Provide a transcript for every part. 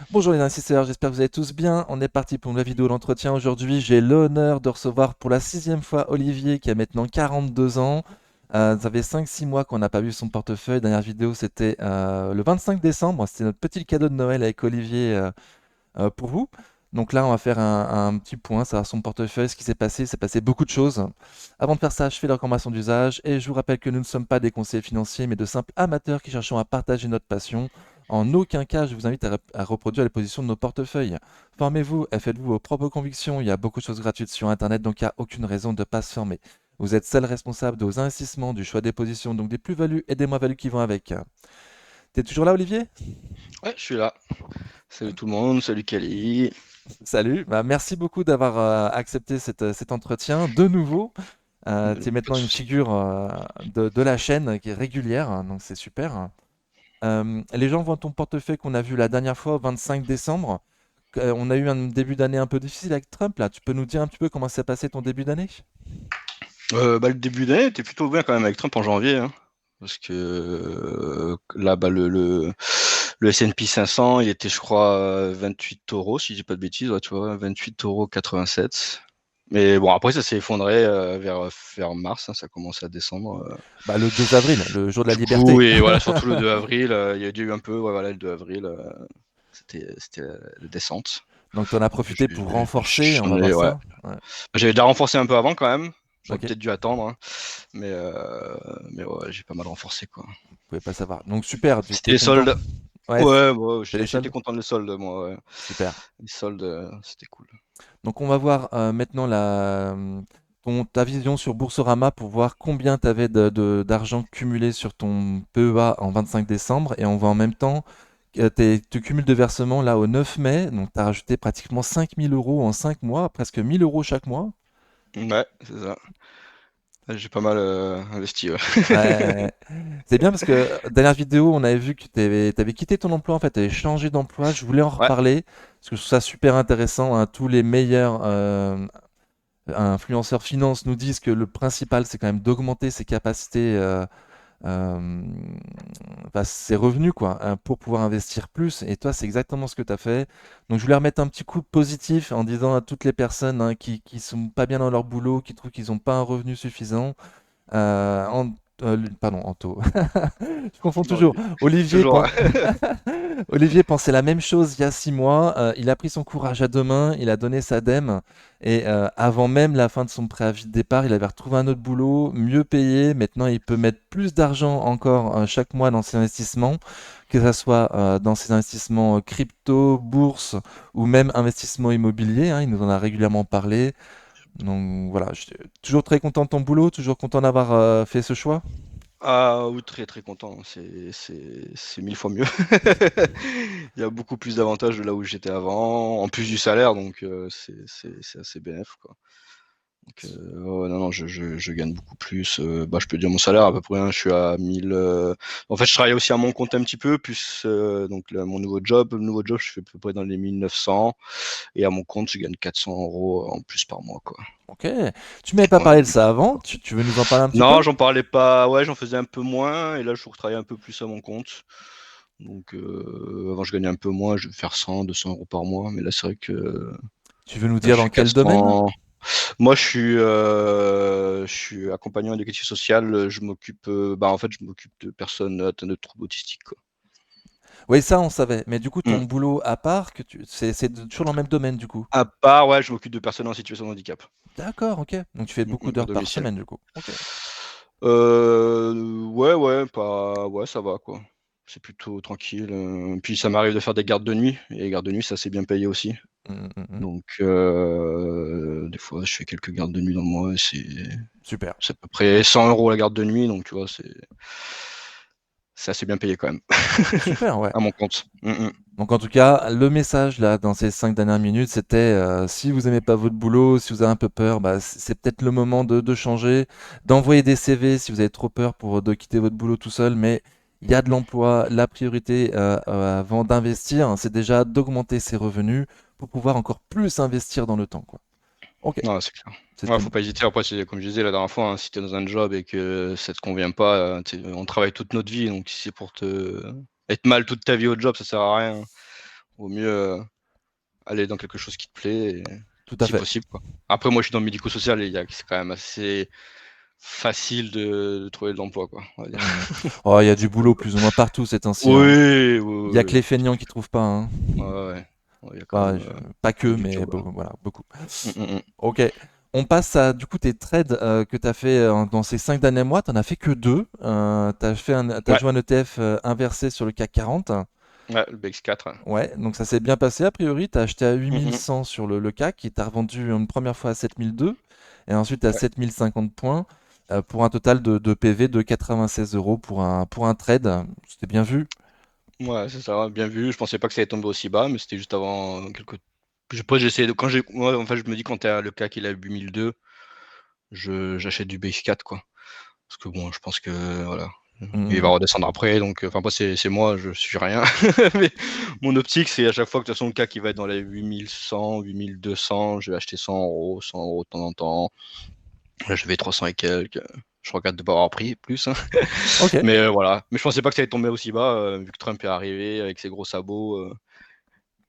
Bonjour les investisseurs, j'espère que vous allez tous bien. On est parti pour une nouvelle vidéo d'entretien. Aujourd'hui, j'ai l'honneur de recevoir pour la sixième fois Olivier qui a maintenant 42 ans. Ça fait 5-6 mois qu'on n'a pas vu son portefeuille. Dernière vidéo, c'était le 25 décembre. C'était notre petit cadeau de Noël avec Olivier pour vous. Donc là, on va faire un petit point, savoir son portefeuille, ce qui s'est passé. Il s'est passé beaucoup de choses. Avant de faire ça, je fais la recommandation d'usage et je vous rappelle que nous ne sommes pas des conseillers financiers, mais de simples amateurs qui cherchons à partager notre passion. En aucun cas, je vous invite à reproduire les positions de nos portefeuilles. Formez-vous et faites-vous vos propres convictions. Il y a beaucoup de choses gratuites sur Internet, donc il n'y a aucune raison de ne pas se former. Vous êtes seul responsable de vos investissements, du choix des positions, donc des plus-values et des moins-values qui vont avec. T'es toujours là, Olivier? Ouais, je suis là. Salut tout le monde, salut Kali. Salut, bah, merci beaucoup d'avoir accepté cet entretien de nouveau. Tu es Pas de maintenant une souci. figure de la chaîne qui est régulière, hein, donc c'est super. Les gens voient ton portefeuille qu'on a vu la dernière fois, au 25 décembre. On a eu un début d'année un peu difficile avec Trump, là. Tu peux nous dire un petit peu comment s'est passé ton début d'année? Le début d'année était plutôt bien quand même avec Trump en janvier, hein, parce que là, le S&P 500, il était, je crois, 28 euros, si je dis pas de bêtises, ouais, tu vois, 28,87 €. Mais bon, après, ça s'est effondré vers mars, hein, ça a commencé à descendre. Bah, le 2 avril, le jour de la Du coup, liberté. et voilà, surtout le 2 avril, il y a eu un peu, ouais, voilà, le 2 avril, c'était la descente. Donc tu en as Donc, profité pour renforcer, on j'en va ai, voir ouais. ça. Ouais. J'avais déjà renforcé un peu avant quand même. J'aurais Ok, peut-être dû attendre, hein. Mais ouais, j'ai pas mal renforcé quoi. vous pouvez pas savoir. Donc super, tu C'était es les content? soldes. Ouais, Ouais, ouais, c'est les j'étais soldes? content des soldes, moi. Ouais. Super. Les soldes, c'était cool. Donc on va voir maintenant ta vision sur Boursorama pour voir combien tu avais d'argent cumulé sur ton PEA en 25 décembre. Et on voit en même temps que tu cumules de versements là au 9 mai. Donc tu as rajouté pratiquement 5 000 € en 5 mois, presque 1 000 € chaque mois. Ouais, c'est ça. J'ai pas mal investi. Ouais. Ouais, c'est bien parce que dernière vidéo, on avait vu que tu avais quitté ton emploi, en fait, tu avais changé d'emploi. Je voulais en Ouais. reparler parce que je trouve ça super intéressant, hein. Tous les meilleurs influenceurs finance nous disent que le principal, c'est quand même d'augmenter ses capacités, euh, bah, ses revenus, quoi, hein, pour pouvoir investir plus. Et toi, c'est exactement ce que tu as fait. Donc, je voulais remettre un petit coup positif en disant à toutes les personnes hein, qui sont pas bien dans leur boulot, qui trouvent qu'ils n'ont pas un revenu suffisant. Pardon, Anto. Je confonds Bon, toujours. Olivier, toujours. Olivier pensait la même chose il y a 6 mois. Il a pris son courage à deux mains, il a donné sa dème. Et avant même la fin de son préavis de départ, il avait retrouvé un autre boulot, mieux payé. Maintenant, il peut mettre plus d'argent encore chaque mois dans ses investissements, que ce soit dans ses investissements crypto, bourse ou même investissements immobiliers, hein. Il nous en a régulièrement parlé. Donc voilà, je suis toujours très content de ton boulot, toujours content d'avoir fait ce choix. Ah oui, très très content. C'est 1000 fois mieux. Il y a beaucoup plus d'avantages de là où j'étais avant, en plus du salaire, donc c'est assez bénéf, quoi. Donc, ouais, non, non, je gagne beaucoup plus. Bah, je peux dire mon salaire à peu près, hein, je suis à 1000. En fait, je travaille aussi à mon compte un petit peu, plus donc mon nouveau job. Le nouveau job, je fais à peu près dans les 1900. Et à mon compte, je gagne 400 € en plus par mois, quoi. Ok, tu m'avais pas Ouais. parlé de ça avant, tu veux nous en parler un petit Non, peu? j'en parlais pas. Ouais, j'en faisais un peu moins. Et là, je travaille un peu plus à mon compte. Donc, avant, je gagnais un peu moins. Je vais faire 100, 200 € par mois. Mais là, c'est vrai que Tu veux nous là, dire je dans suis quel domaine? 400. Moi, je suis accompagnant éducatif social. Je m'occupe, bah, en fait, je m'occupe de personnes atteintes de troubles autistiques, quoi. Oui, ça on savait, mais du coup Mm. ton boulot à part, c'est toujours dans le même domaine du coup. À part, ouais, je m'occupe de personnes en situation de handicap. D'accord, ok. Donc tu fais beaucoup À d'heures par domicile. semaine du coup. Ok. Ouais, ouais, pas, ouais, ça va, quoi. C'est plutôt tranquille. Puis ça m'arrive de faire des gardes de nuit. Et les gardes de nuit, ça c'est bien payé aussi. Mm. Donc, des fois, je fais quelques gardes de nuit dans le mois. Et Super. c'est à peu près 100 € la garde de nuit. Donc, tu vois, c'est assez bien payé quand même. Super, ouais. À mon compte. Donc en tout cas, le message là dans ces 5 dernières minutes, c'était si vous aimez pas votre boulot, si vous avez un peu peur, bah, c'est peut-être le moment de changer, d'envoyer des CV si vous avez trop peur de quitter votre boulot tout seul, mais il y a de l'emploi. La priorité avant d'investir, hein, c'est déjà d'augmenter ses revenus pour pouvoir encore plus investir dans le temps, quoi. Ok, Non, c'est clair. Ouais, c'était faut pas hésiter. Après, comme je disais la dernière fois, hein, si tu es dans un job et que ça te convient pas, on travaille toute notre vie. Donc, si c'est pour te être mal toute ta vie au job, ça sert à rien. Vaut mieux aller dans quelque chose qui te plaît, et, Tout à si fait. possible, quoi. Après, moi, je suis dans le médico-social et c'est quand même assez facile de trouver de l'emploi, quoi, on va dire. Mm. Oh, il y a du boulot plus ou moins partout ces temps-ci, hein. Oui, oui, Il y a que les oui, feignants qui trouvent pas, hein. ouais, ouais. Ouais, il y a quand Bah, même pas que, du mais job, hein. voilà, beaucoup. Mm, mm, Ok. On passe à du coup tes trades que tu as fait dans ces 5 derniers mois. Tu n'en as fait que deux. T'as Ouais, joué un ETF inversé sur le CAC 40. ouais, le BX4. Ouais. Ouais, donc ça s'est bien passé a priori. Tu as acheté à Mm, mm. 8100 sur le CAC et tu as revendu une première fois à 7002 et ensuite à Ouais. 7050 points pour un total de PV de 96 euros pour un trade. C'était bien vu. Ouais, c'est ça, bien vu. Je pensais pas que ça allait tomber aussi bas, mais c'était juste avant quelques. J'ai essayé de. Quand j'ai. Moi, en fait, je me dis quand le CAC il a 8002, j'achète du BX4, quoi. Parce que bon, je pense que voilà. Il va Mm. redescendre après, donc enfin moi c'est moi, je suis rien. Mais mon optique, c'est à chaque fois que de toute façon le CAC il va être dans les 8100, 8200, je vais acheter 100 €, 100 € de temps en temps. Là, je vais 300 et quelques. Je regrette de pas avoir pris plus, hein. Ok. Mais voilà. Mais je pensais pas que ça allait tomber aussi bas, vu que Trump est arrivé avec ses gros sabots.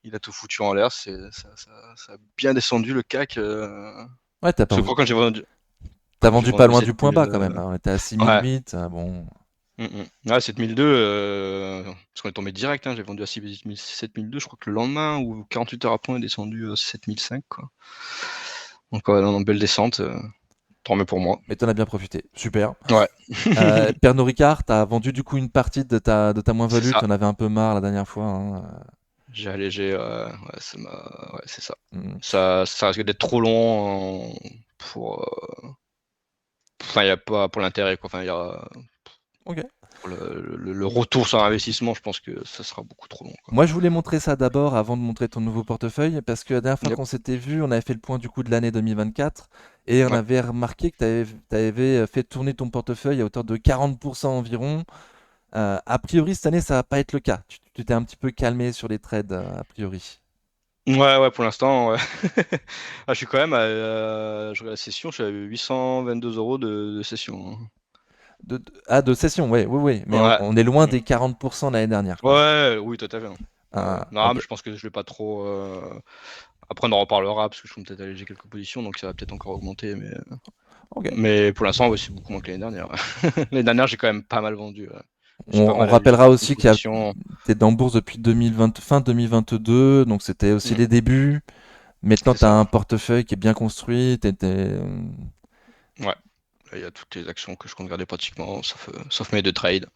Il a tout foutu en l'air. Ça a bien descendu le CAC. Ouais, Parce que quand t'as j'ai vendu pas vendu loin du point 7000, bas quand même, hein. On était à ouais. 6008. Bon. Ouais, 7002, parce qu'on est tombé direct, hein. J'ai vendu à 7002, je crois que le lendemain ou 48 heures après, on est descendu à 7005, quoi. Donc, ouais, non, belle descente. Tant mieux pour moi. Mais t'en as bien profité. Super. Ouais, Pernod Ricard, t'as vendu du coup une partie de ta c'est moins-value. ça. T'en avais un peu marre la dernière fois, hein. J'ai allégé, ouais, ouais, c'est ça. Mm. Ça risque d'être trop long pour. Enfin, il n'y a pas pour l'intérêt, quoi. Enfin, il y a Ok. pour le retour sur investissement, je pense que ça sera beaucoup trop long, quoi. Moi, je voulais montrer ça d'abord avant de montrer ton nouveau portefeuille parce que la dernière fois Yep. qu'on s'était vu, on avait fait le point du coup de l'année 2024 et on Ouais. avait remarqué que tu avais fait tourner ton portefeuille à hauteur de 40% environ. A priori, cette année, ça va pas être le cas. Tu t'es un petit peu calmé sur les trades, a priori. Ouais, ouais, pour l'instant, ouais. Ah, je suis quand même je regarde la session, je suis à 822 € de session, hein. De session, ouais, oui, oui. Mais Ouais. on est loin Mm. des 40% l'année dernière, quoi. Ouais, oui, tout à fait, hein. Ouais. Non, Ok. mais je pense que je vais pas trop. Après, on en reparlera parce que je compte peut-être alléger quelques positions, donc ça va peut-être encore augmenter. Ok. Mais pour l'instant, ouais, c'est beaucoup moins que l'année dernière. L'année dernière, j'ai quand même pas mal vendu. Ouais. J'ai pas On mal allégé rappellera certaines aussi qu'il y a positions. t'es en bourse depuis 2020, fin 2022, donc c'était aussi Mm. les débuts. Maintenant, C'est tu as ça. un portefeuille qui est bien construit. Ouais. Là, il y a toutes les actions que je compte garder pratiquement, sauf mes deux trades.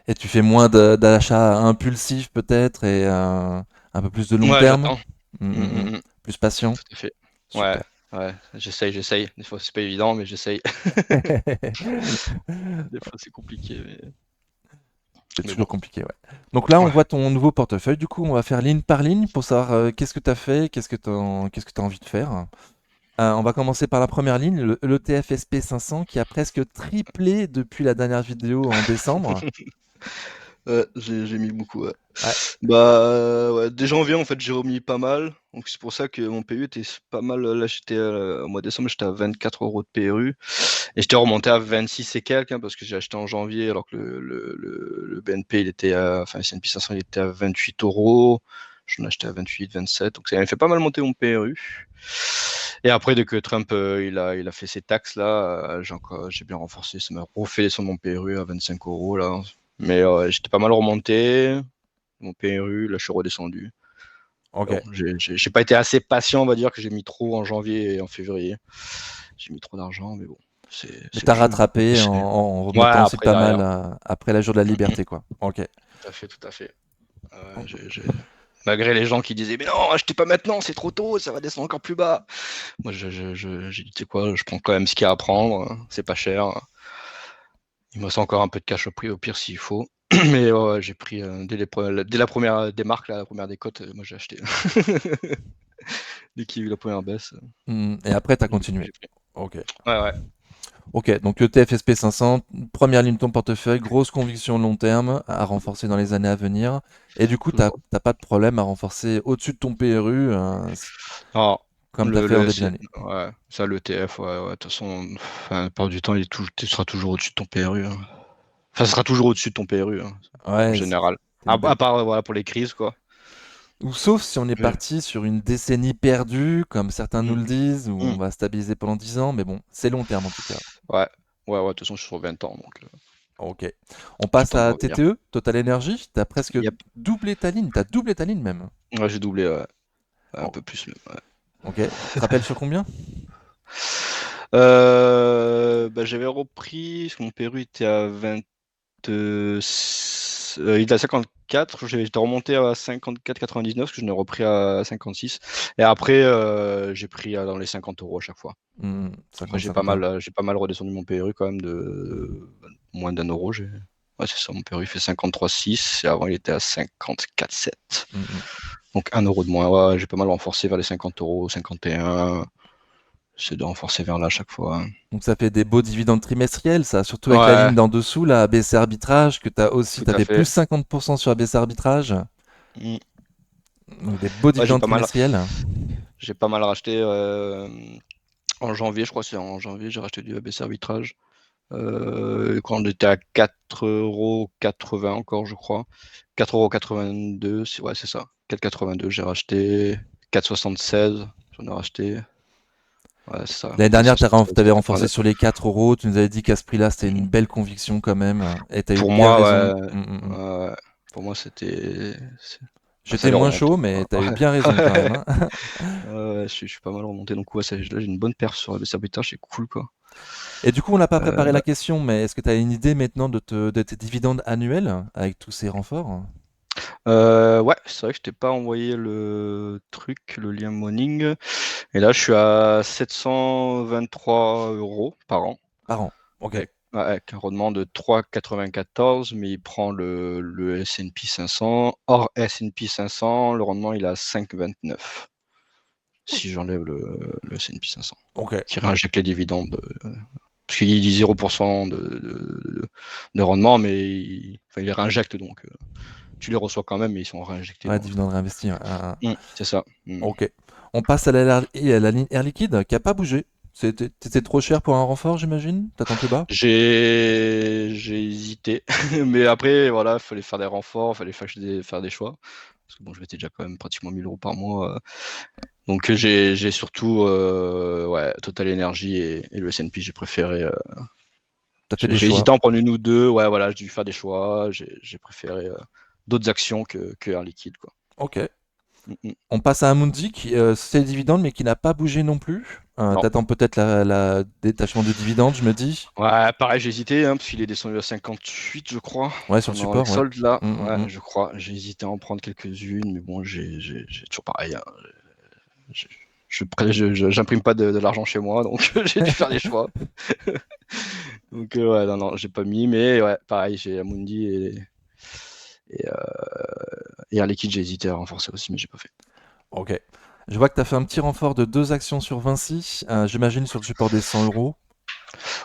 Et tu fais moins d'achats impulsifs peut-être et un peu plus de long Ouais, terme. j'attends. Mm, Mm, mm, mm. mm, mm. Plus patient. Tout à fait. Ouais, Super. ouais, j'essaye. Des fois, c'est pas évident, mais j'essaye. Des fois, c'est compliqué, C'est mais bon. toujours compliqué, ouais. Donc là, on Ouais. voit ton nouveau portefeuille. Du coup, on va faire ligne par ligne pour savoir qu'est-ce que tu as fait, qu'est-ce que tu as envie de faire. On va commencer par la première ligne, l'ETF SP500 qui a presque triplé depuis la dernière vidéo en décembre. Ouais, j'ai mis beaucoup, ouais. Ouais. Bah, ouais, dès janvier, en fait, j'ai remis pas mal. Donc, c'est pour ça que mon PU était pas mal. Là, au mois de décembre, j'étais à 24 € de PRU. Et j'étais remonté à 26 et quelques, hein, parce que j'ai acheté en janvier, alors que le BNP, enfin, le S&P 500, il était à 28 €. J'en ai acheté à 28, 27. Donc, ça m'a fait pas mal monter mon PRU. Et après, dès que Trump, il a fait ses taxes, là, j'ai bien renforcé. Ça m'a refait descendre mon PRU à 25 €, là. Mais j'étais pas mal remonté. Mon PRU, là, je suis redescendu. Ok. Bon, j'ai pas été assez patient, on va dire, que j'ai mis trop en janvier et en février. J'ai mis trop d'argent, mais bon, Mais c'est le t'as jeu, hein. rattrapé en Ouais, remontant aussi après, pas mal derrière. après la jour de la Mm, mm. liberté, quoi. Ok. Tout à fait, tout à fait. Malgré les gens qui disaient, mais non, achetez pas maintenant, c'est trop tôt, ça va descendre encore plus bas. Moi, j'ai dit, tu sais quoi, je prends quand même ce qu'il y a à prendre, c'est pas cher. Il me reste encore un peu de cash au pire s'il faut. Mais ouais, j'ai pris dès la première des marques, là, la première des cotes, moi j'ai acheté. Dès qu'il y a eu la première baisse, Et après, t'as j'ai continué. pris. Ok. Ouais, ouais. Ok, donc le TFSP 500, première ligne de ton portefeuille, grosse conviction long terme à renforcer dans les années à venir. Et du coup, t'as Toujours. t'as pas de problème à renforcer au-dessus de ton PRU, Alors, comme t'as fait en début d'année. ouais, ça, l'ETF, ouais, ouais, de toute façon, enfin, la plupart du temps, tu seras toujours au-dessus de ton PRU, hein. Enfin, ça sera toujours au-dessus de ton PRU, hein, en Ouais, général. c'est une belle. À part, voilà, pour les crises, quoi. Ou sauf si on est Ouais. parti sur une décennie perdue, comme certains nous Mm, le disent, où mm. on va stabiliser pendant 10 ans, mais bon, c'est long terme en tout cas. Ouais, ouais, de toute façon, je suis sur 20 ans, donc Ok. On j'ai le passe temps de à revenir. TTE, Total Energy. T'as presque Yep. doublé ta ligne, t'as doublé ta ligne même. Ouais, j'ai doublé, ouais. Un Oh, peu plus même. Ouais. ok. Tu te rappelles sur combien? Bah, j'avais repris, parce que mon Pérou était à 20. Il était à 54, j'étais remonté à 54,99, parce que je l'ai repris à 56. Et après, j'ai pris dans les 50 euros à chaque fois. Après, 50-51. j'ai pas mal redescendu mon PRU quand même de moins d'un euro. Ouais, c'est ça, mon PRU fait 53,6 et avant il était à 54,7. Mm, mm. Donc 1 euro de moins. Ouais, j'ai pas mal renforcé vers les 50 euros, 51. J'essaie de renforcer vers là à chaque fois. Donc ça fait des beaux dividendes trimestriels, ça, surtout avec la ligne Ouais, d'en dessous, là, ABC Arbitrage, que t'as aussi, tout à t'avais plus fait. 50% sur ABC Arbitrage. Mm. Donc des beaux Ouais, dividendes trimestriels. j'ai pas mal racheté en janvier, je crois, c'est en janvier, j'ai racheté du ABC Arbitrage. Quand on était à 4,80 € encore, je crois. 4,82 €, ouais, c'est ça. 4,82 €, j'ai racheté. 4,76 €, j'en ai racheté. Ouais, c'est ça. L'année dernière, 4,76, t'avais renforcé 4,89. sur les 4 euros. Tu nous avais dit qu'à ce prix-là, c'était une belle conviction quand même. Et t'as eu Pour bien moi, raison. ouais, Mm. ouais, pour moi, c'était. Bah, ça J'étais allait moins remonter, chaud, mais quoi. t'as eu bien raison quand même, hein. Ouais, je suis pas mal remonté. Donc, ouais, là, j'ai une bonne perf sur ABC Arbitrage, c'est cool, quoi. Et du coup, on n'a pas préparé Euh, la question, mais est-ce que tu as une idée maintenant de tes dividendes annuels avec tous ces renforts? ouais, c'est vrai que je t'ai pas envoyé le truc, le lien Morning. Et là, je suis à 723 € par an, Par an. Ok. avec un rendement de 3,94, mais il prend le S&P 500. Hors S&P 500, le rendement, il est à 5,29 si j'enlève le S&P 500, Ok. qui réinjecte les dividendes. Parce qu'il dit 0% de rendement, mais enfin, il les réinjecte, donc tu les reçois quand même, mais ils sont réinjectés Ouais, dans. dividendes réinvestis. Ouais. C'est ça. Mm. Ok. On passe à la ligne Air Liquide qui a pas bougé. C'était trop cher pour un renfort, j'imagine? T'as tenté bas? J'ai hésité, mais après, voilà, il fallait faire des renforts, il fallait faire des choix. Parce que bon, je mettais déjà quand même pratiquement 1 000 € par mois. Donc j'ai surtout ouais, Total Energy et le S&P, j'ai préféré. T'as fait des J'ai choix. hésité à en prendre une ou deux. Ouais, voilà, j'ai dû faire des choix. J'ai préféré d'autres actions que Air Liquide, quoi. Ok. Mm, mm. On passe à Amundi qui c'est le dividende mais qui n'a pas bougé non plus. Non. T'attends peut-être la détachement du dividende, je me dis. Ouais, pareil, j'ai hésité, hein, parce qu'il est descendu à 58, je crois, Ouais, sur le pendant les support, ouais. soldes, là. Mm, mm, Ouais, mm. je crois. J'ai hésité à en prendre quelques-unes, mais bon, j'ai toujours pareil, hein. Je, j'imprime pas de l'argent chez moi, donc j'ai dû faire des choix. Donc, ouais, non, non, j'ai pas mis, mais ouais, pareil, j'ai Amundi et, Air Liquide, j'ai hésité à renforcer aussi, mais j'ai pas fait. Ok. Je vois que tu as fait un petit renfort de 2 actions sur Vinci, j'imagine sur le support des 100 euros.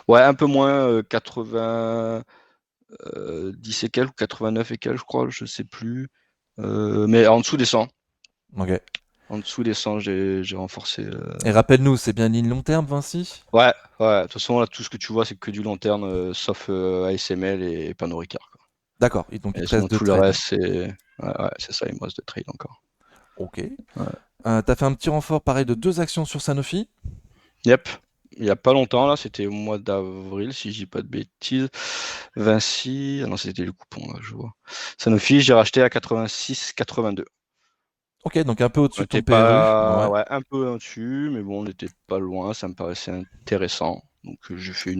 Ouais, un peu moins, 80, 10 et quelques, ou 89 et quelques, je crois, je sais plus. Mais en dessous des 100. Ok. En dessous des 100, j'ai renforcé. Et rappelle-nous, c'est bien ligne long terme, Vinci? Ouais, ouais. De toute façon, là, tout ce que tu vois, c'est que du long terme, sauf ASML et Pernod Ricard, quoi. D'accord, et donc il Et te reste sinon, deux tout le trades. reste, c'est. Ouais, c'est ça, il me reste de trade encore. Ok. Ouais. T'as fait un petit renfort pareil de 2 actions sur Sanofi. Yep. Il n'y a pas longtemps, là, c'était au mois d'avril, si je dis pas de bêtises. Vinci. Ah non, c'était le coupon, là, je vois. Sanofi, j'ai racheté à 86,82. Ok, donc un peu On au-dessus de ton n'était PRU. pas. Ouais. Ouais, un peu au-dessus, mais bon, on n'était pas loin, ça me paraissait intéressant. Donc, j'ai fait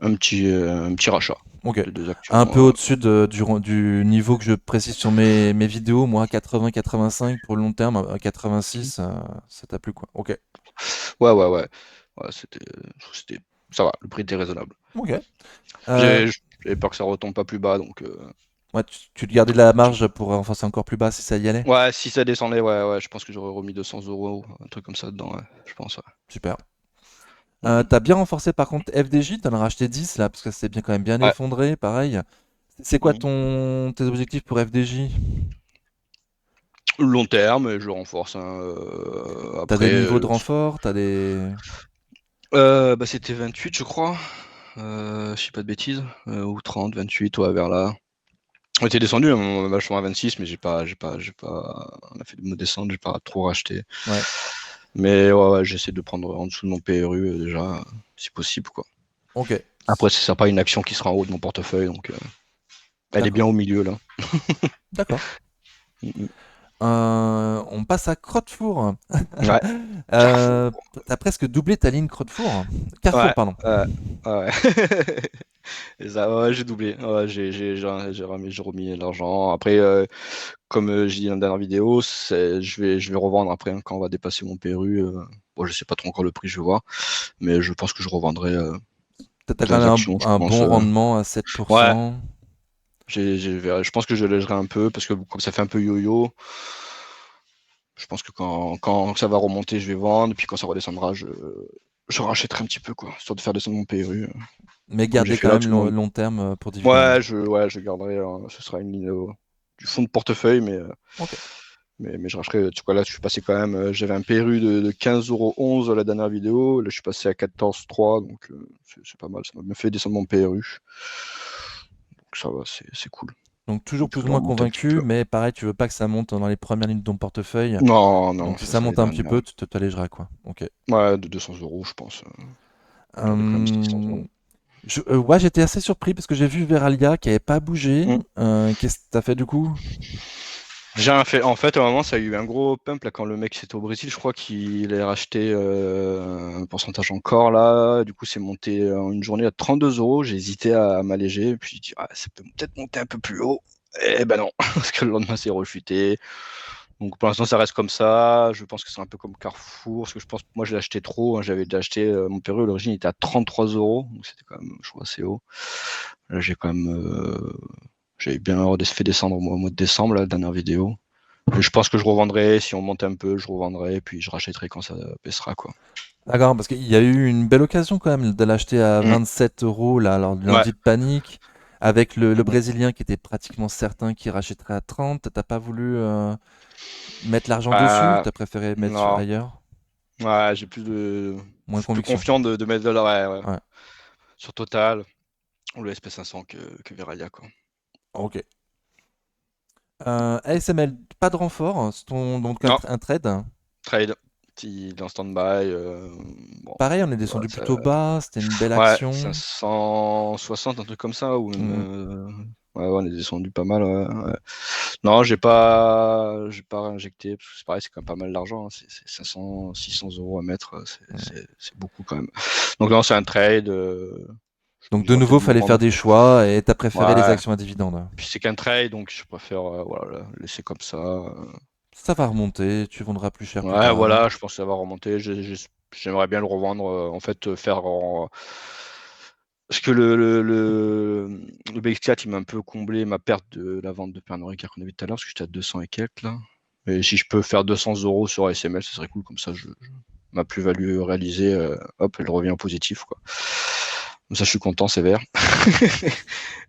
un petit rachat Ok. de deux actions. Un peu au-dessus du niveau que je précise sur mes vidéos, moi 80-85 pour le long terme, à 86, ça t'a plu quoi. Ok. Ouais, ouais, ouais. Ouais, c'était, ça va, le prix était raisonnable. Ok. Euh, J'avais peur que ça retombe pas plus bas, donc ouais, tu te gardais de la marge pour renforcer encore plus bas si ça y allait. ouais, si ça descendait, ouais, ouais, je pense que j'aurais remis 200 €, un truc comme ça dedans, ouais, je pense. Ouais. Super. Mhm. T'as bien renforcé par contre FDJ, t'en as racheté 10 là, parce que c'est bien quand même bien Ouais. effondré, pareil. C'est quoi Mhm. tes objectifs pour FDJ? Long terme, je le renforce, hein, T'as des après, niveaux de renfort, t'as des... bah, c'était 28, je crois. Je sais pas de bêtises, ou 30, 28, ouais, vers là. On était descendu, on a acheté à 26, mais on a fait de me descendre, j'ai pas trop racheté. Ouais. Mais ouais, j'essaie de prendre en dessous de mon PRU déjà, si possible, quoi. Ok. Après, ce sera pas une action qui sera en haut de mon portefeuille, donc elle est bien D'accord. au milieu là. D'accord. Mm, On passe à Crotefour. mm. Ouais, Carrefour. T'as presque doublé ta ligne Crotefour. Carrefour, Ouais, pardon. ouais. Et ça, ouais, j'ai doublé. Ouais, j'ai remis l'argent. Après, comme j'ai dit dans la dernière vidéo, je vais revendre après hein, quand on va dépasser mon PRU. Bon, je sais pas trop encore le prix, je vais voir, mais je pense que je revendrai T'as quand des même actions, je un pense. bon rendement à Ouais, 7%. je pense que je légerai un peu parce que comme ça fait un peu yo-yo, je pense que quand ça va remonter, je vais vendre, puis quand ça redescendra, je rachèterai un petit peu, quoi, histoire de faire descendre mon PRU, Mais comme j'ai garder fait quand là même tout le monde. long terme pour dividende. Ouais, je garderai, ce sera une ligne du fond de portefeuille, Ok. mais je racheterai, tu vois, là, je suis passé quand même, j'avais un PRU de 15,11 € à la dernière vidéo, là, je suis passé à 14,3, donc c'est pas mal, ça m'a fait descendre mon PRU, donc ça va, c'est cool. Donc toujours Je plus ou vais moins remonter un petit convaincu, peu. mais pareil, tu veux pas que ça monte dans les premières lignes de ton portefeuille. Non, Donc si ça ça sera les monte un petit dernières. peu, tu t'allégeras quoi. Ok. Ouais, de 200 €, je pense. Je garde quand même 600 €. Hum, ouais, j'étais assez surpris parce que j'ai vu Veralia qui avait pas bougé. Mm. Qu'est-ce que t'as fait du coup? J'ai rien fait. En fait, à un moment, ça a eu un gros pump là, quand le mec c'était au Brésil. Je crois qu'il a racheté un pourcentage encore là. Du coup, c'est monté en une journée à 32 €. J'ai hésité à m'alléger. Puis j'ai dit, ah, ça peut peut-être monter un peu plus haut. Eh ben non, parce que le lendemain, c'est rechuté. Donc pour l'instant, ça reste comme ça. Je pense que c'est un peu comme Carrefour. Parce que je pense que moi, je l'ai acheté trop. Hein. J'avais déjà acheté mon PRU à l'origine, il était à 33 €. Donc c'était quand même, je trouve, assez haut. Là, j'ai quand même. J'avais bien fait descendre au mois de décembre, la dernière vidéo. Mais je pense que je revendrai. Si on monte un peu, je revendrai. Puis je rachèterai quand ça baissera, quoi. D'accord, parce qu'il y a eu une belle occasion quand même de l'acheter à Mm. 27 € là, lors du Ouais. lundi de panique, avec le Mm. Brésilien qui était pratiquement certain qu'il rachèterait à 30. T'as pas voulu mettre l'argent dessus? Bah, T'as préféré mettre non. ailleurs? Ouais, j'ai plus de. Moins Je de suis plus conviction. confiant de mettre de la. Ouais, ouais. Ouais, Sur Total ou le SP500 que Veralia, quoi. ok. ASML, pas de renfort, hein, c'est donc Non, un trade. trade. Il est en stand-by. Bon, Pareil, on est voilà, descendu plutôt bas, c'était une belle ouais, action. 560, un truc comme ça, ou même. Mm. Ouais, on est descendu pas mal. Ouais, ouais. Non, j'ai pas réinjecté, parce que c'est pareil, c'est quand même pas mal d'argent. Hein. C'est 500, 600 € à mettre, Mm. c'est beaucoup quand même. Donc là, c'est un trade. Donc de J'aurais nouveau, peut-être dû fallait faire vendre. des choix et t'as préféré les Ouais. actions à dividendes. Puis c'est qu'un trade, donc je préfère voilà, laisser comme ça. Ça va remonter, tu vendras plus cher plus Ouais, tard. voilà, je pense que ça va remonter. J'aimerais bien le revendre. En fait, faire en. Parce que le BX4, il m'a un peu comblé ma perte de la vente de Pernod Ricard qu'on a vu tout à l'heure, parce que j'étais à 200 et quelques là. Et si je peux faire 200 € sur ASML, ce serait cool, comme ça ma plus-value réalisée, hop, elle revient en positif, quoi. Comme ça, je suis content, c'est vert.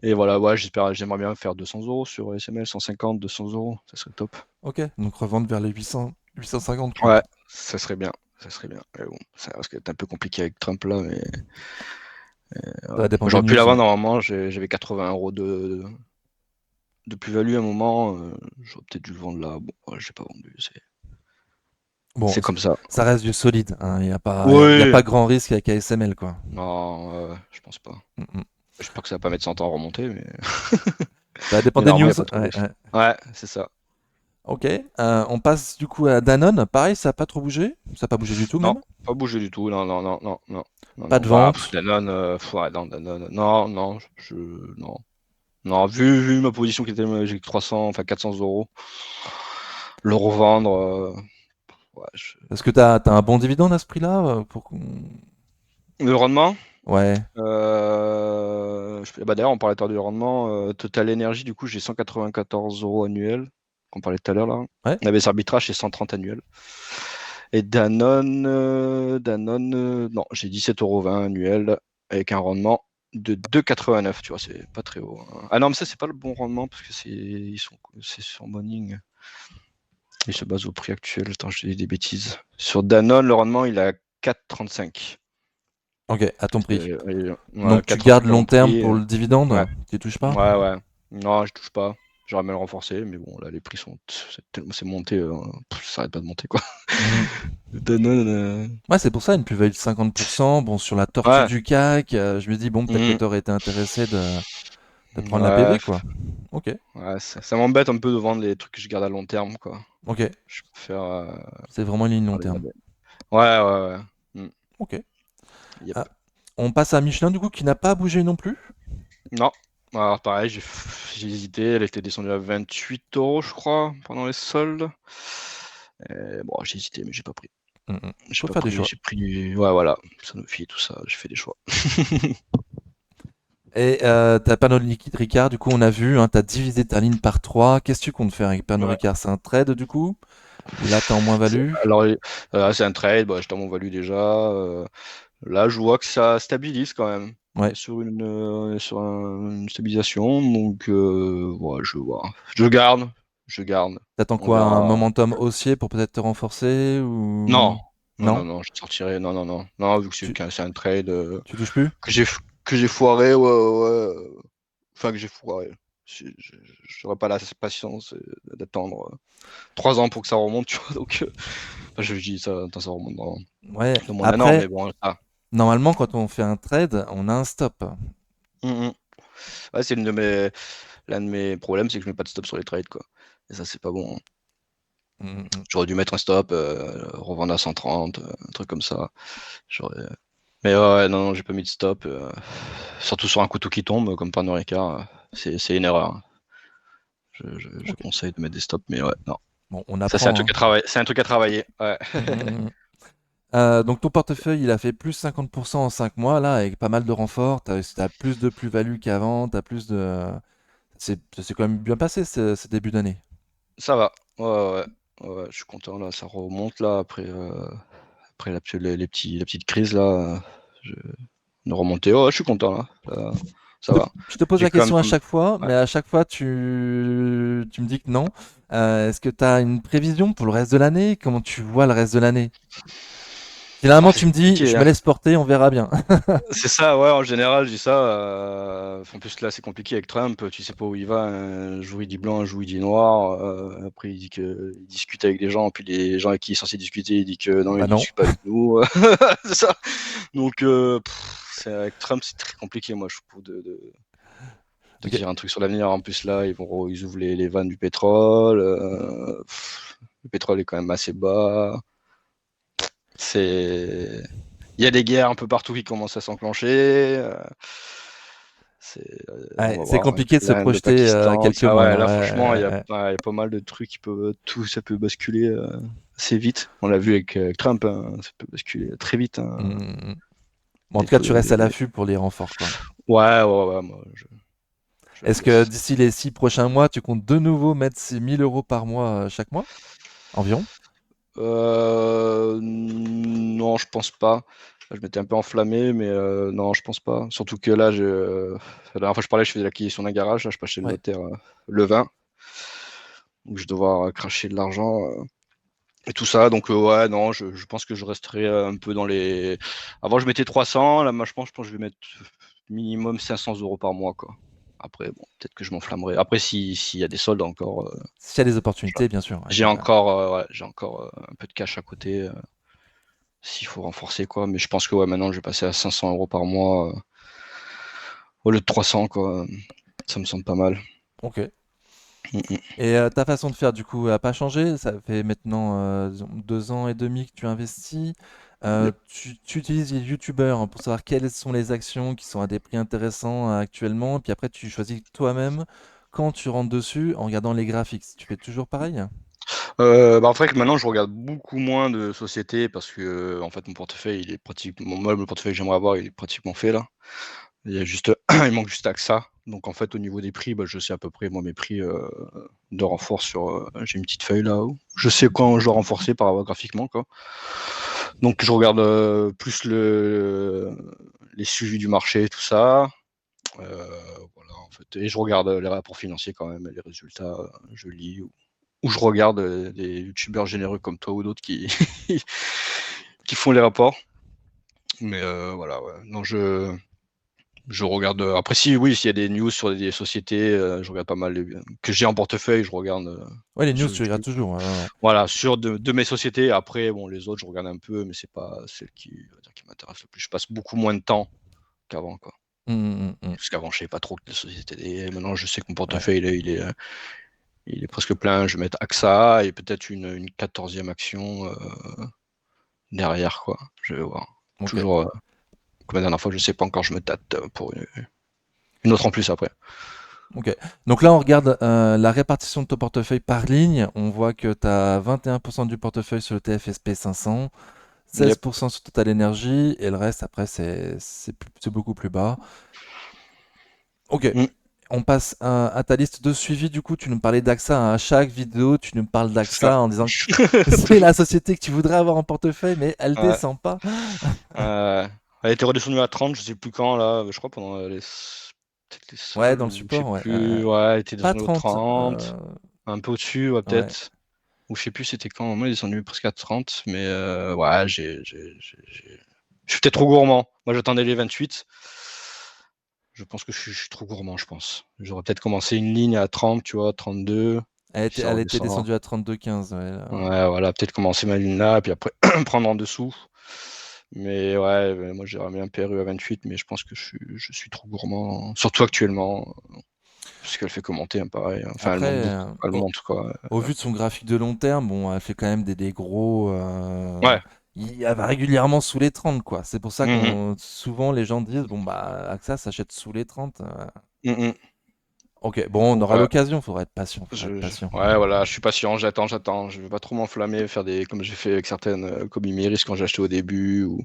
Et voilà, ouais, j'aimerais bien faire 200 € sur ASML, 150, 200 €, ça serait top. Ok, donc revendre vers les 800, 850 quoi. Ouais, ça serait bien, ça serait bien. Mais bon, ça risque d'être un peu compliqué avec Trump là, mais Ça va dépendre des j'aurais pu news. l'avoir normalement, j'avais 80 € de plus-value à un moment, j'aurais peut-être dû le vendre là. Bon, ouais, j'ai pas vendu, Bon, c'est comme ça. ça reste du solide, hein. Y a Oui, pas grand risque avec ASML, quoi. non, je pense pas. Mm, mm. J'espère que ça va pas mettre 100 ans à remonter, mais, Ça va dépendre mais des normalement, il news. n'y a pas trop de Ouais, risque. ouais. Ouais, c'est ça. Ok, on passe du coup à Danone. Pareil, ça a pas trop bougé. Ça a pas bougé du tout Non, même. pas bougé du tout. Non, non, non, non, non. Non, Pas non. de Bah, vente. Danone, ouais, non, Danone. Non, non, non. Non, vu ma position qui était, j'ai 300, enfin 400 €, le revendre, ouais, Est-ce que t'as un bon dividende à ce prix-là le rendement, Ouais, bah d'ailleurs, on parlait tout à l'heure du rendement. Total Energy, du coup, j'ai 194 € annuels, qu'on parlait tout à l'heure là. ouais. ABS Arbitrage, c'est 130 annuels. Et Danone, non, j'ai 17,20 € annuel avec un rendement de 2,89. Tu vois, c'est pas très haut. Hein. Ah non, mais ça, c'est pas le bon rendement parce que c'est sur Morning. Il se base au prix actuel. Attends, je dis des bêtises. Sur Danone, le rendement, il est à 4,35. Ok, à ton prix. Ouais, Donc tu 4,35 gardes à mon long terme prix. pour le dividende. Ouais, Tu touches pas. ouais, ouais. Non, je touche pas. J'aurais aimé le renforcer, mais bon, là, les prix c'est monté, ça arrête pas de monter, quoi. Mhm. Danone, Ouais, c'est pour ça une plus-value de 50%. Bon, sur la tortue ouais. du CAC, je me dis, bon, peut-être que Mhm. tu aurais été intéressé de prendre la Ouais, PV, quoi. Ok, ouais, ça m'embête un peu de vendre les trucs que je garde à long terme, quoi. ok. Je préfère C'est vraiment une ligne long les terme. garder. Ouais, ouais, ouais. Ok. Yep. Ah, on passe à Michelin, du coup, qui n'a pas bougé non plus. Non. Alors pareil, j'ai hésité, elle était descendue à 28 € je crois, pendant les soldes. Bon, j'ai hésité, mais j'ai pas pris. Mhm. J'ai Faut pas faire des pris, choix. j'ai pris. Ouais, voilà, Sanofi, tout ça, j'ai fait des choix. Et t'as Pernod Ricard, du coup, on a vu, hein, t'as divisé ta ligne par 3. Qu'est-ce que tu comptes faire avec Pernod Ouais. Ricard? C'est un trade, du coup? Ou là, t'es en moins-value? Alors, c'est un trade, bah, j'étais en mon-value déjà. Là, je vois que ça stabilise quand même. On Ouais. est sur une stabilisation, donc ouais, je vois. Je garde. T'attends On quoi? Un verra. momentum haussier pour peut-être te renforcer Non, ou... non, non, Non? non, je sortirai. Non, non, non, non, vu que Tu, c'est un trade tu touches plus? que j'ai que j'ai foiré, ouais, ouais, ouais. Enfin, que j'ai foiré. J'aurais pas la patience d'attendre 3 ans pour que ça remonte, tu vois. Donc, enfin, je dis ça, attends, ça remonte Ouais. dans moins d'un an, Après, mais bon, ah. normalement, quand on fait un trade, on a un stop. Mm, mm. Ouais, c'est l'un de mes problèmes, c'est que je mets pas de stop sur les trades, quoi. Et ça, c'est pas bon, hein. Mhm. J'aurais dû mettre un stop, revendre à 130, un truc comme ça. Mais ouais, non, non, j'ai pas mis de stop. Surtout sur un couteau qui tombe, comme Pernod Ricard, c'est une erreur, hein. Je Ok. conseille de mettre des stops, mais ouais, non. Bon, on Ça, c'est un apprend, truc hein. à travailler. C'est un truc à travailler. Ouais. Mhm. Donc ton portefeuille, il a fait plus 50% en 5 mois, là, avec pas mal de renforts. T'as plus de plus-value qu'avant, t'as plus de... C'est quand même bien passé ce début d'année. Ça va. Ouais, ouais, ouais. Ouais, je suis content là. Ça remonte là après les petites crises là. Je... De remonter. Ouais, je suis content là. Ça va. Je te pose J'ai la quand même question à pas. chaque fois, Ouais. mais à chaque fois, tu me dis que non. Est-ce que tu as une prévision pour le reste de l'année? Comment tu vois le reste de l'année? Ah, Généralement, c'est tu me dis, compliqué, je hein. me laisse porter, on verra bien. C'est ça, ouais, en général, je dis ça. En plus, là, c'est compliqué avec Trump. Tu sais pas où il va. Un jour, il dit blanc, un jour, il dit noir. Après, il dit qu'il discute avec des gens. Puis les gens avec qui il est censé discuter, il dit que non, il Bah non. discute pas avec nous. C'est ça. Donc, avec Trump, c'est très compliqué, moi, je trouve, de Ok. dire un truc sur l'avenir. En plus, là, ils ouvrent les vannes du pétrole. Le pétrole est quand même assez bas. C'est... Il y a des guerres un peu partout qui commencent à s'enclencher. On Ouais, va c'est voir compliqué de se l'Inde, le projeter Pakistan, quelques ça, mois ouais, là. là Ouais, franchement, ouais, ouais. il y a pas mal de trucs ça peut basculer assez vite. On l'a vu avec Trump, hein, ça peut basculer très vite, hein. Mm. Bon, en Les tout cas, taux tu restes à de- l'affût pour les renforts, quoi. Ouais, ouais, ouais, moi, je Est-ce que laisse. d'ici les 6 prochains mois, tu comptes de nouveau mettre ces 1 000 € par mois chaque mois? Environ? Non, je pense pas. Je m'étais un peu enflammé, mais non, je pense pas. Surtout que là, la dernière fois que je parlais, je faisais l'acquisition d'un garage. Là, je passe chez le Ouais. notaire le 20. Donc, je dois devoir cracher de l'argent et tout ça. Donc, ouais, non, je pense que je resterai un peu dans les. Avant, je mettais 300. Là, moi, je pense que je vais mettre minimum 500 € par mois, quoi. Après, bon, peut-être que je m'enflammerai. Après, s'il y a des soldes encore, S'il y a des opportunités, bien sûr. Ouais, j'ai encore un peu de cash à côté. S'il faut renforcer, quoi. Mais je pense que ouais, maintenant je vais passer à 500 € par mois au lieu de 300, quoi. Ça me semble pas mal. ok. Mm, Et ta façon de faire, du coup, a pas changé? Ça fait maintenant disons, 2 ans et demi que tu investis. mm. Tu utilises les youtubeurs, hein, pour savoir quelles sont les actions qui sont à des prix intéressants actuellement. Puis après, tu choisis toi-même quand tu rentres dessus en regardant les graphiques. Tu fais toujours pareil? Bah, en fait, maintenant je regarde beaucoup moins de sociétés parce que en fait mon portefeuille il est pratiquement moi le portefeuille que j'aimerais avoir il est pratiquement fait là. Il y a juste il manque juste AXA. Donc en fait au niveau des prix, bah, je sais à peu près moi mes prix de renfort sur j'ai une petite feuille là où je sais quand je dois renforcer par rapport graphiquement, quoi. Donc je regarde plus les suivis du marché, tout ça. Voilà, en fait. Et je regarde les rapports financiers quand même, les résultats, je lis ou je regarde des youtubeurs généreux comme toi ou d'autres qui, qui font les rapports. Mais voilà, ouais. Non, Je regarde. Après, si, oui, s'il y a des news sur des sociétés, je regarde pas mal que j'ai en portefeuille, je regarde. Ouais, les news, tu regardes toujours. Ouais. Voilà, sur de mes sociétés. Après, bon, les autres, je regarde un peu, mais c'est pas celle qui, on va dire, qui m'intéresse le plus. Je passe beaucoup moins de temps qu'avant, quoi. Mm. Parce qu'avant, je savais pas trop que les sociétés. Et maintenant, je sais que mon Ouais, portefeuille, il est presque plein. Je vais mettre AXA et peut-être une 14e action derrière, quoi. Je vais voir. ok. Toujours, comme la dernière fois, je sais pas encore, je me tâte pour une autre en plus après. Ok. Donc là, on regarde la répartition de ton portefeuille par ligne. On voit que tu as 21% du portefeuille sur le TFSP 500, Yep. 16% sur Total Energy, et le reste, après, c'est beaucoup plus bas. Ok. Mm, On passe à ta liste de suivi. Du coup, tu nous parlais d'AXA, hein. À chaque vidéo, tu nous parles c'est ça. d'AXA en disant que c'est la société que tu voudrais avoir en portefeuille, mais elle Ouais. descend pas. Elle était redescendue à 30, je sais plus quand, là. Je crois pendant peut-être les Ouais, dans soldes, le ou je sais support, ouais. plus. Ouais, elle était Pas descendue au 30. 30. Un peu au-dessus, ouais, Ouais. peut-être. Ou je sais plus c'était quand. Moi, elle est descendue presque à 30. Mais ouais, je suis peut-être trop gourmand. Moi, j'attendais les 28. Je pense que je suis trop gourmand, je pense. J'aurais peut-être commencé une ligne à 30, tu vois, 32. Puis ça Elle était redescend. descendue à 32,15. Ouais, là. Ouais, voilà, peut-être commencer ma ligne là, puis après prendre en dessous. Mais ouais, moi j'aimerais bien PRU à 28, mais je pense que je suis trop gourmand, surtout actuellement, parce qu'elle fait que monter, hein, pareil. Enfin, elle Après, monte beaucoup, elle monte quoi. au vu de son graphique de long terme, bon, elle fait quand même des gros. Ouais. Elle va régulièrement sous les 30, quoi. C'est pour ça Mhm, qu'on souvent les gens disent, bon, bah, AXA s'achète sous les 30. mhm. Ok, bon, on Donc aura voilà, l'occasion, faudra être patient, faudra être patient. ouais, voilà, je suis patient, j'attends. Je veux pas trop m'enflammer, faire des comme j'ai fait avec certaines comme Imeris quand j'ai acheté au début, ou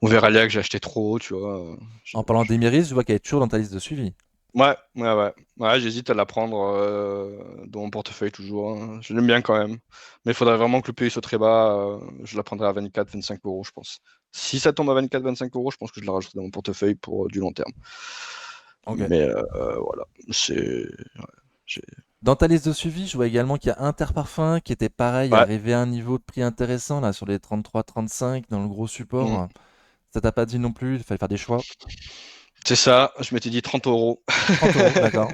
Veralia que j'ai acheté trop haut, tu vois. En parlant d'Emiris, je vois qu'elle est toujours dans ta liste de suivi. Ouais, j'hésite à la prendre dans mon portefeuille toujours, hein. Je l'aime bien quand même. Mais il faudrait vraiment que le PE soit très bas. Je la prendrais à 24-25 euros, je pense. Si ça tombe à 24-25 euros, je pense que je la rajouterai dans mon portefeuille pour du long terme. Ok. Mais voilà, ouais, j'ai- Dans ta liste de suivi, je vois également qu'il y a Interparfum qui était pareil, ouais, arrivé à un niveau de prix intéressant, là, sur les 33-35 dans le gros mm. support. Ça t'a pas dit non plus, il fallait faire des choix. C'est ça. Je m'étais dit 30 euros. 30 euros, d'accord.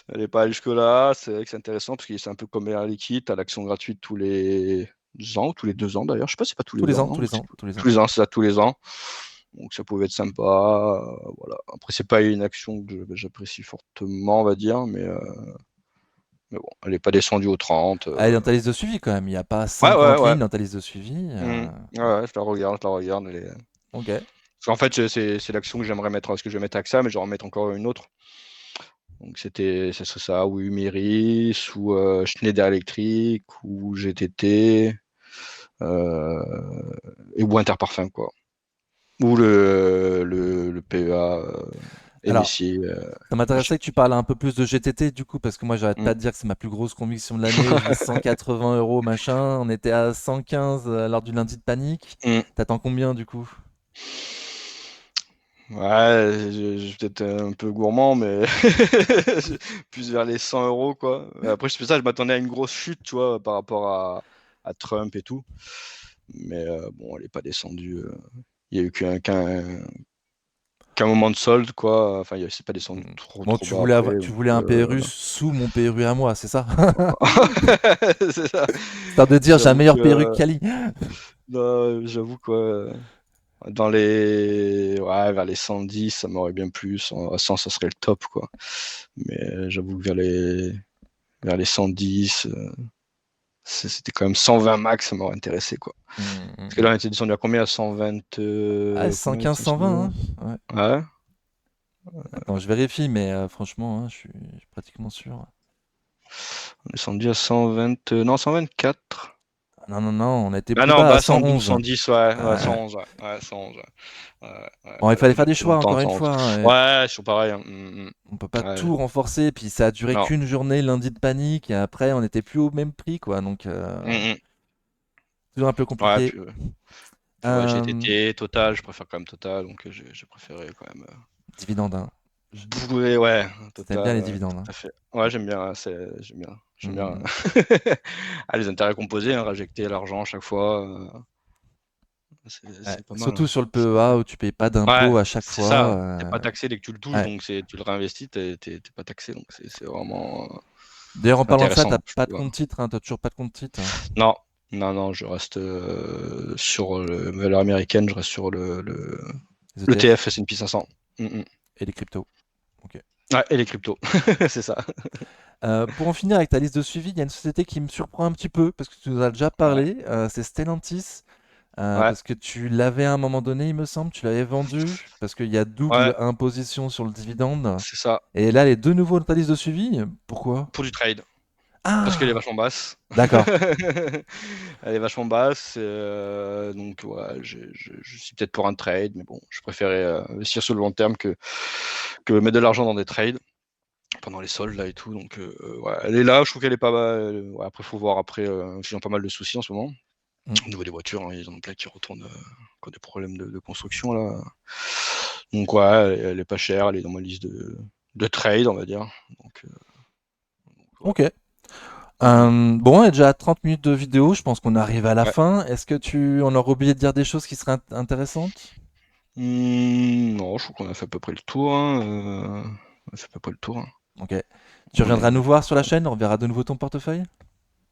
Elle n'est pas allée jusque-là. C'est vrai que c'est intéressant parce que c'est un peu comme Air Liquide. Tu as l'action gratuite tous les ans, ou tous les 2 ans d'ailleurs. Je sais pas si c'est pas tous Tous les les ans, ans, non? tous les ans, tous les ans. Tous les ans, c'est ça, tous les ans. Donc ça pouvait être sympa. Voilà. Après, c'est pas une action que j'apprécie fortement, on va dire, mais bon, elle n'est pas descendue aux 30. Elle est dans ta liste de suivi quand même, il n'y a pas Ouais, ouais, 50 ouais. lignes dans ta liste de suivi. Ouais, ouais, je la regarde, je la regarde. Ok. Parce qu'en fait, c'est l'action que j'aimerais mettre. Est-ce que je vais mettre AXA, mais je vais en mettre encore une autre. Donc ce serait ça, ou Umiris, ou Schneider Electric, ou GTT, ou Interparfum, quoi. Ou le PEA Alors, MSI. ça m'intéresserait que tu parles un peu plus de GTT du coup, parce que moi j'arrête Mm. pas de dire que c'est ma plus grosse conviction de l'année. Je vis 180 euros machin. On était à 115 lors du lundi de panique. Mm. T'attends combien du coup? Ouais, je suis peut-être un peu gourmand, mais plus vers les 100 euros, quoi. Après, je fais ça, je m'attendais à une grosse chute, tu vois, par rapport à Trump et tout. Mais bon, elle n'est pas descendue. Il y a eu qu'un moment de solde, quoi. Enfin, c'est pas descendu Hmm. trop, Bon, trop bas après. tu Donc, voulais un PRU sous mon PRU à moi, c'est ça? c'est ça. Histoire de dire j'ai un J'avoue meilleur PRU que que, Kali. non, j'avoue que dans ouais, vers les 110, ça m'aurait bien plu. À 100, ça serait le top, quoi. Mais j'avoue que vers les 110, c'était quand même 120 max, ça m'aurait intéressé, quoi. Parce que là, on était descendu à combien? À 120, Ah, combien 115, 120, 119? hein? Ouais. Ouais. Attends, je vérifie, mais franchement, hein, je suis pratiquement sûr. On est descendu à 120, non, 124. Non, non, non, on était Ah plus non, bas à bah 112, 111. 110, ouais, Euh, 111, ouais, 111, ouais. bon, il fallait faire J'ai des pris choix, longtemps, encore une 111. fois, hein, et Ouais, je suis pareil, hein. on peut pas Ouais, tout renforcer. Puis ça a duré non. qu'une journée, lundi de panique, et après, on n'était plus au même prix, quoi. Donc, Mm, mm. toujours un peu Ouais, compliqué. puis ouais, Euh, GTT, Total, je préfère quand même Total, donc j'ai préféré quand même Dividende, hein. bouler, ouais, T'aimes bien Total, les dividendes, hein. tout à fait. Ouais, j'aime bien, j'aime bien. J'aime bien. Mm. Ah, les intérêts composés, hein, réinjecter l'argent à chaque fois, Ouais. C'est pas mal, Surtout hein. sur le PEA où tu payes pas Ouais, d'impôts à chaque c'est ça. fois. T'es pas taxé dès que tu le touches, Ouais. donc tu le réinvestis, t'es pas taxé, donc c'est vraiment D'ailleurs, en parlant de ça, intéressant, t'as je pas de trouve, hein. compte titre, hein, t'as toujours pas de compte titre. Non, non, je reste sur le valeur américaine, je reste sur Les ETF l'ETF S&P 500. et les cryptos. Ok. Ouais, et les cryptos, c'est ça. Pour en finir avec ta liste de suivi, il y a une société qui me surprend un petit peu parce que tu nous as déjà Ouais, parlé, c'est Stellantis. ouais, Parce que tu l'avais à un moment donné, il me semble, tu l'avais vendu parce qu'il y a ouais, double imposition sur le dividende. c'est ça. Et là, les deux nouveaux dans ta liste de suivi, pourquoi? Pour du trade, parce qu'elle est Ah! vachement basse. D'accord. Elle est vachement basse, donc ouais, je suis peut-être pour un trade, mais bon, je préférais investir sur le long terme que mettre de l'argent dans des trades pendant les soldes là et tout. Donc ouais, elle est là, je trouve qu'elle est pas mal. Ouais, après, faut voir après, ils ont pas mal de soucis en ce moment. Mm. Au niveau des voitures, hein, ils en ont plein qui retournent, qui ont des problèmes de construction là. Donc ouais, elle est pas chère, elle est dans ma liste de trade, on va dire. Donc ouais. Ok. Bon, on est déjà à 30 minutes de vidéo, je pense qu'on arrive à la Ouais. fin. Est-ce que on aurait oublié de dire des choses qui seraient intéressantes? Non, je trouve qu'on a fait à peu près le tour, hein, on a fait à peu près le tour, hein. Ok. Tu On reviendras est nous voir sur la chaîne, on verra de nouveau ton portefeuille?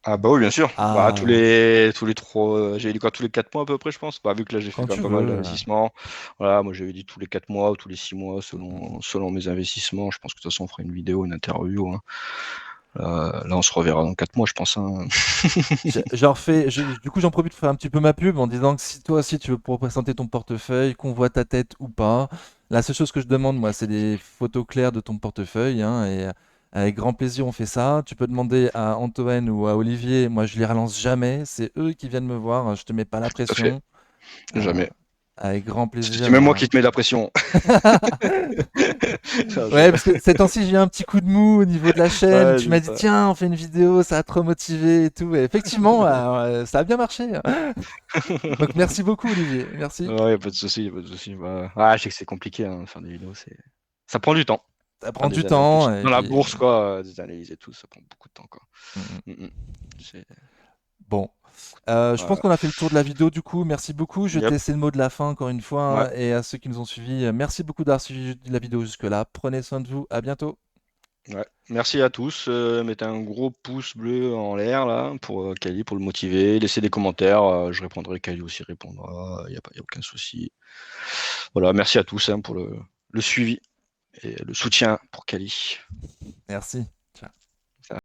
Ah bah oui, bien sûr. Bah Ah, tous les 3, j'avais dit quoi? Tous les 4 mois à peu près, je pense? Bah, vu que là, j'ai fait quand quand même tu pas mal veux. d'investissements. Voilà, moi, j'avais dit tous les 4 mois ou tous les 6 mois selon mes investissements. Je pense que de toute façon, on fera une vidéo, une interview, hein. Là, on se reverra dans 4 mois, je pense, hein. Du coup, j'en profite pour faire un petit peu ma pub en disant que si toi aussi tu veux pour présenter ton portefeuille, qu'on voit ta tête ou pas, la seule chose que je demande, moi, c'est des photos claires de ton portefeuille, hein, et avec grand plaisir, on fait ça. Tu peux demander à Antoine ou à Olivier, moi, je les relance jamais, c'est eux qui viennent me voir, je te mets pas la Tout à fait, pression. Euh, jamais. avec grand C'est plaisir. même moi qui te mets la pression. Non, Ouais, parce que ces temps-ci, j'ai eu un petit coup de mou au niveau de la chaîne. Ouais, Tu c'est m'as dit, ça. tiens, on fait une vidéo, ça a trop motivé et tout. Et effectivement, ça a bien marché. Donc, merci beaucoup, Olivier. Merci. Ouais, y a pas de souci, y a pas de souci. Bah, ah, je sais que c'est compliqué, hein, faire des vidéos, ça prend du temps. Ça Faire prend du des analyses, temps. Et dans la puis, bourse, quoi, des analyses et tout, ça prend beaucoup de temps, quoi. mm, mm. Mmh mh. C'est Bon. Je pense Voilà. qu'on a fait le tour de la vidéo du coup. Merci beaucoup. Je vais te Yep, laisser le mot de la fin encore une ouais, fois. Et à ceux qui nous ont suivis, merci beaucoup d'avoir suivi la vidéo jusque-là. Prenez soin de vous. À bientôt. ouais. Merci à tous, mettez un gros pouce bleu en l'air là pour, Kali, pour le motiver. Laissez des commentaires, je répondrai, Kali aussi répondra, y a aucun souci. Voilà, merci à tous, hein, pour le suivi et le soutien pour Kali. Merci.